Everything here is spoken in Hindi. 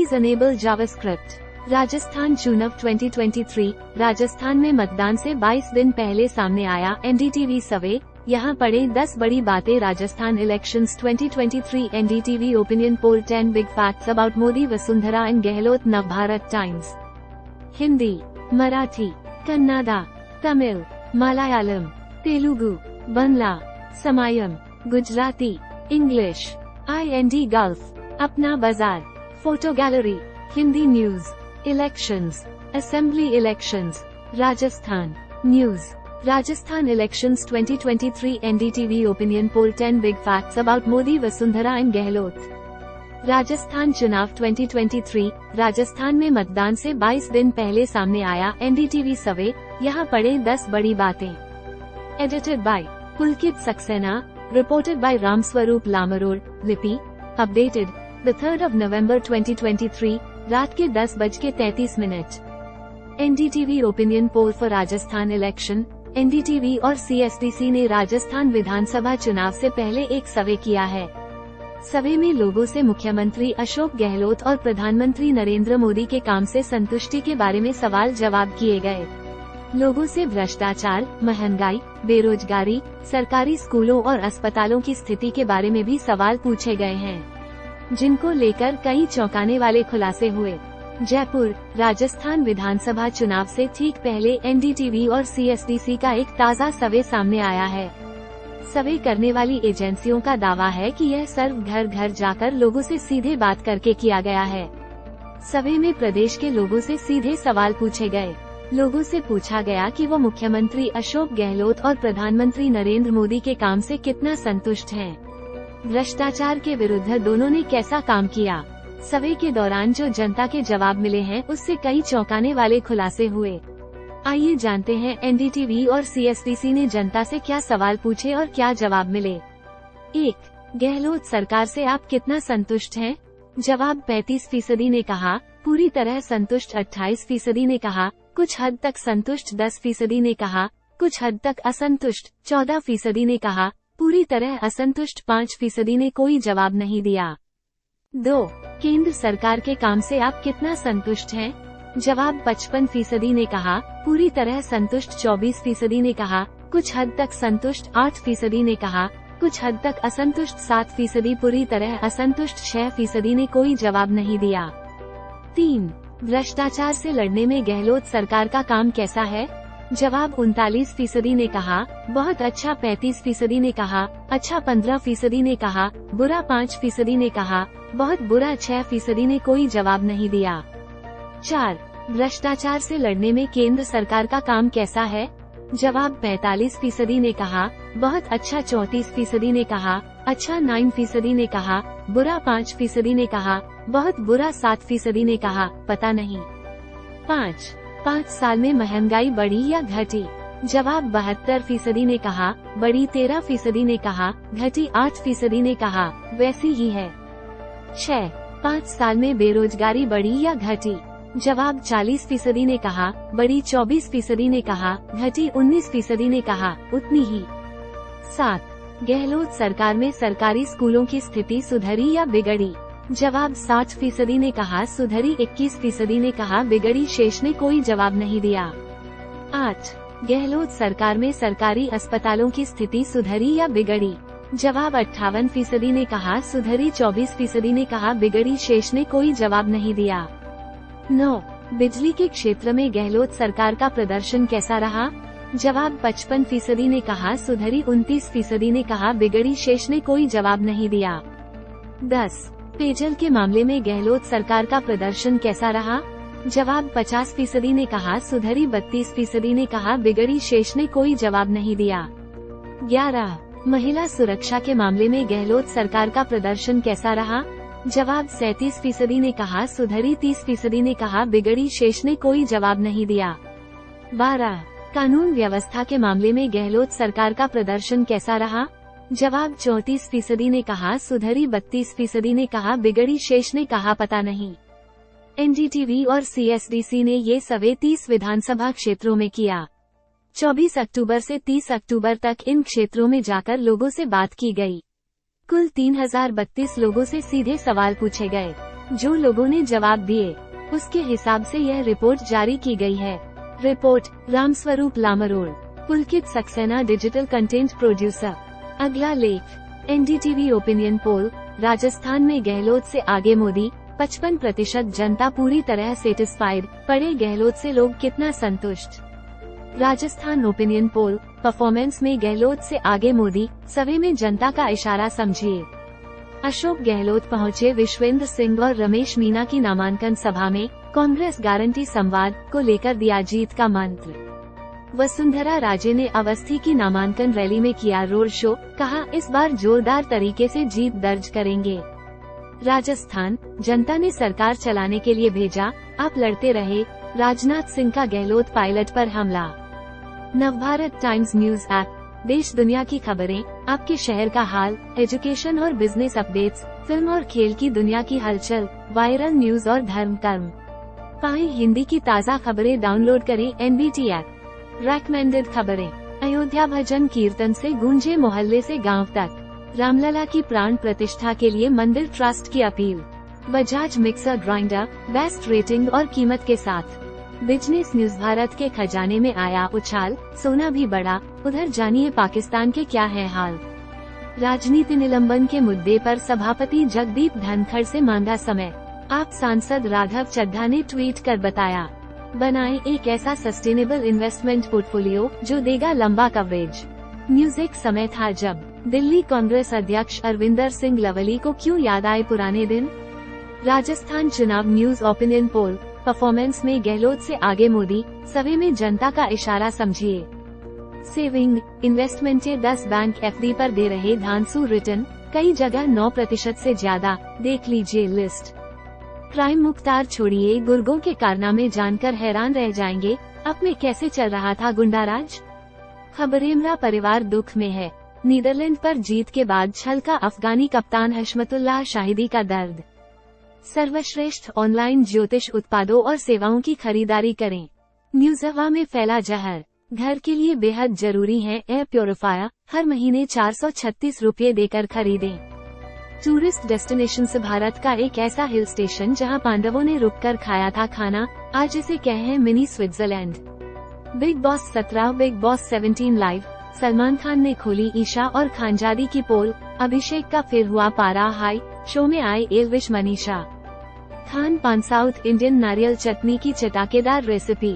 Please enable JavaScript. राजस्थान चुनाव 2023। राजस्थान में मतदान से 22 दिन पहले सामने आया एनडीटीवी सर्वे। यहाँ पढ़े 10 बड़ी बातें। Rajasthan elections 2023 NDTV opinion poll 10 big facts about Modi, Vasundhara and Gehlot. Navbharat Times. Hindi, Marathi, Kannada, Tamil, Malayalam, Telugu, Bangla, Samayam, Gujarati, English. IND Gulf, अपना बाजार, photo gallery, Hindi news, elections, assembly elections, Rajasthan news. Rajasthan elections 2023 NDTV opinion poll 10 big facts about Modi, Vasundhara and Gehlot. Rajasthan चुनाव 2023। राजस्थान में मतदान से 22 दिन पहले सामने आया एनडीटीवी सर्वे। यहाँ पढ़े 10 बड़ी बातें। Edited by Pulkit Saxena, reported by Ramswaroop Lamrod, लिपि। Updated the 3rd of November 2023, रात के 10:33। NDTV opinion pole for Rajasthan election. NDTV और सीएसडीसी ने राजस्थान विधानसभा चुनाव से पहले एक सर्वे किया है। सर्वे में लोगों से मुख्यमंत्री अशोक गहलोत और प्रधानमंत्री नरेंद्र मोदी के काम से संतुष्टि के बारे में सवाल जवाब किए गए। लोगों से भ्रष्टाचार, महंगाई, बेरोजगारी, सरकारी स्कूलों और अस्पतालों की स्थिति के बारे में भी सवाल पूछे गए हैं, जिनको लेकर कई चौंकाने वाले खुलासे हुए। जयपुर। राजस्थान विधानसभा चुनाव से ठीक पहले एनडीटीवी और सीएसडीसी का एक ताज़ा सर्वे सामने आया है। सर्वे करने वाली एजेंसियों का दावा है कि यह सर्वे घर घर जाकर लोगों से सीधे बात करके किया गया है। सर्वे में प्रदेश के लोगों से सीधे सवाल पूछे गए। लोगों से पूछा गया कि वो मुख्यमंत्री अशोक गहलोत और प्रधानमंत्री नरेंद्र मोदी के काम से कितना संतुष्ट हैं। भ्रष्टाचार के विरुद्ध दोनों ने कैसा काम किया। सर्वे के दौरान जो जनता के जवाब मिले हैं, उससे कई चौंकाने वाले खुलासे हुए। आइए जानते हैं एनडीटीवी और सीएसडीसी ने जनता से क्या सवाल पूछे और क्या जवाब मिले। 1. गहलोत सरकार से आप कितना संतुष्ट हैं? जवाब 35% ने कहा, पूरी तरह संतुष्ट 28% ने कहा, कुछ हद तक संतुष्ट 10% ने कहा, कुछ हद तक असंतुष्ट 14% ने कहा, पूरी तरह असंतुष्ट 5% ने कोई जवाब नहीं दिया। 2. केंद्र सरकार के काम से आप कितना संतुष्ट हैं? जवाब 55% ने कहा, पूरी तरह संतुष्ट 24% ने कहा, कुछ हद तक संतुष्ट 8% ने कहा, कुछ हद तक असंतुष्ट 7%, पूरी तरह असंतुष्ट 6% ने कोई जवाब नहीं दिया। 3. भ्रष्टाचार से लड़ने में गहलोत सरकार का काम कैसा है? जवाब 39% ने कहा, बहुत अच्छा 35% ने कहा, अच्छा 15% ने कहा, बुरा 5% ने कहा, बहुत बुरा 6% ने कोई जवाब नहीं दिया। 4. भ्रष्टाचार से लड़ने में केंद्र सरकार का काम कैसा है? जवाब 45% ने कहा, बहुत अच्छा 34% ने कहा, अच्छा 9% ने कहा, बुरा 5% ने कहा, बहुत बुरा 7% ने कहा, पता नहीं। 5 साल में महंगाई बढ़ी या घटी? जवाब 72% ने कहा, बढ़ी 13% ने कहा, घटी 8% ने कहा, वैसी ही है। 6. 5 साल में बेरोजगारी बढ़ी या घटी? जवाब 40% ने कहा, बढ़ी 24% ने कहा, घटी 19% ने कहा, उतनी ही। 7. गहलोत सरकार में सरकारी स्कूलों की स्थिति सुधरी या बिगड़ी? जवाब 60% ने कहा, सुधरी 21% ने कहा, बिगड़ी शेष ने कोई जवाब नहीं दिया। 8. गहलोत सरकार में सरकारी अस्पतालों की स्थिति सुधरी या बिगड़ी? जवाब 58% ने कहा, सुधरी 24% ने कहा, बिगड़ी शेष ने कोई जवाब नहीं दिया। 9. बिजली के क्षेत्र में गहलोत सरकार का प्रदर्शन कैसा रहा? जवाब 55% ने कहा, सुधरी 29% ने कहा, बिगड़ी शेष ने कोई जवाब नहीं दिया। 10. पेयजल के मामले में गहलोत सरकार का प्रदर्शन कैसा रहा? जवाब 50% ने कहा, सुधरी 32% ने कहा, बिगड़ी शेष ने कोई जवाब नहीं दिया। 11. महिला सुरक्षा के मामले में गहलोत सरकार का प्रदर्शन कैसा रहा? जवाब 37% ने कहा, सुधरी 30% ने कहा, बिगड़ी शेष ने कोई जवाब नहीं दिया। 12. कानून व्यवस्था के मामले में गहलोत सरकार का प्रदर्शन कैसा रहा? जवाब 34% ने कहा, सुधरी 32% ने कहा, बिगड़ी शेष ने कहा, पता नहीं। एनडीटीवी और सीएसडीसी ने ये सर्वे 30 विधानसभा क्षेत्रों में किया। 24 अक्टूबर से 30 अक्टूबर तक इन क्षेत्रों में जाकर लोगों से बात की गई। कुल 3032 लोगों से सीधे सवाल पूछे गए। जो लोगों ने जवाब दिए उसके हिसाब से यह रिपोर्ट जारी की गई है। रिपोर्ट रामस्वरूप लामरोड, पुलकित सक्सेना डिजिटल कंटेंट प्रोड्यूसर। अगला लेख, एनडीटीवी ओपिनियन पोल, राजस्थान में गहलोत से आगे मोदी, 55% जनता पूरी तरह सेटिस्फाइड, पढ़े गहलोत से लोग कितना संतुष्ट। राजस्थान ओपिनियन पोल, परफॉर्मेंस में गहलोत से आगे मोदी, सर्वे में जनता का इशारा समझिए। अशोक गहलोत पहुंचे विश्वेंद्र सिंह और रमेश मीना की नामांकन सभा में, कांग्रेस गारंटी संवाद को लेकर दिया जीत का मंत्र। वसुंधरा राजे ने अवस्थी की नामांकन रैली में किया रोड शो, कहा इस बार जोरदार तरीके से जीत दर्ज करेंगे। राजस्थान, जनता ने सरकार चलाने के लिए भेजा, आप लड़ते रहे, राजनाथ सिंह का गहलोत पायलट पर हमला। नवभारत टाइम्स न्यूज ऐप, देश दुनिया की खबरें, आपके शहर का हाल, एजुकेशन और बिजनेस अपडेट्स, फिल्म और खेल की दुनिया की हलचल, वायरल न्यूज और धर्म कर्म। पाएं हिंदी की ताज़ा खबरें, डाउनलोड करें एनबीटी ऐप। रेकमेंडेड खबरें, अयोध्या भजन कीर्तन से गूंजे मोहल्ले से गांव तक। रामलला की प्राण प्रतिष्ठा के लिए मंदिर ट्रस्ट की appeal. Bajaj mixer grinder, best rating और कीमत के साथ। बिजनेस न्यूज, भारत के खजाने में आया उछाल, सोना भी बढ़ा, उधर जानिए पाकिस्तान के क्या है हाल। राजनीति निलंबन के मुद्दे पर सभापति जगदीप धनखड़ से मांगा समय, आप सांसद राघव चड्ढा ने ट्वीट कर बताया। बनाएं एक ऐसा सस्टेनेबल इन्वेस्टमेंट पोर्टफोलियो जो देगा लंबा कवरेज। न्यूज एक समय था जब दिल्ली कांग्रेस अध्यक्ष अरविंदर सिंह लवली को क्यों याद आए पुराने दिन। राजस्थान चुनाव न्यूज ओपिनियन पोल, परफॉर्मेंस में गहलोत से आगे मोदी, सर्वे में जनता का इशारा समझिए। सेविंग इन्वेस्टमेंट के 10 बैंक एफडी पर दे रहे धांसू रिटर्न, कई जगह 9% से ज्यादा, देख लीजिए लिस्ट। क्राइम मुख्तार छोड़िए, गुर्गों के कारनामे जानकर हैरान रह जाएंगे, अब में कैसे चल रहा था गुंडाराज। खबरेमरा परिवार दुख में है, नीदरलैंड पर जीत के बाद छलका अफगानी कप्तान हशमतुल्लाह शाहिदी का दर्द। सर्वश्रेष्ठ ऑनलाइन ज्योतिष उत्पादों और सेवाओं की खरीदारी करें। न्यूज हवा में फैला जहर, घर के लिए बेहद जरूरी है एयर प्योरीफायर, हर महीने 436 रुपये देकर खरीदें। टूरिस्ट डेस्टिनेशन से भारत का एक ऐसा हिल स्टेशन जहां पांडवों ने रुककर खाया था खाना, आज इसे कहे mini Switzerland. Big boss 17, big boss 17 live, Salman Khan ने खोली ईशा और खानजादी की पोल, अभिषेक का फिर हुआ पारा हाई, शो में आए एलविश मनीषा। खान पान साउथ इंडियन नारियल चटनी की चटाकेदार रेसिपी।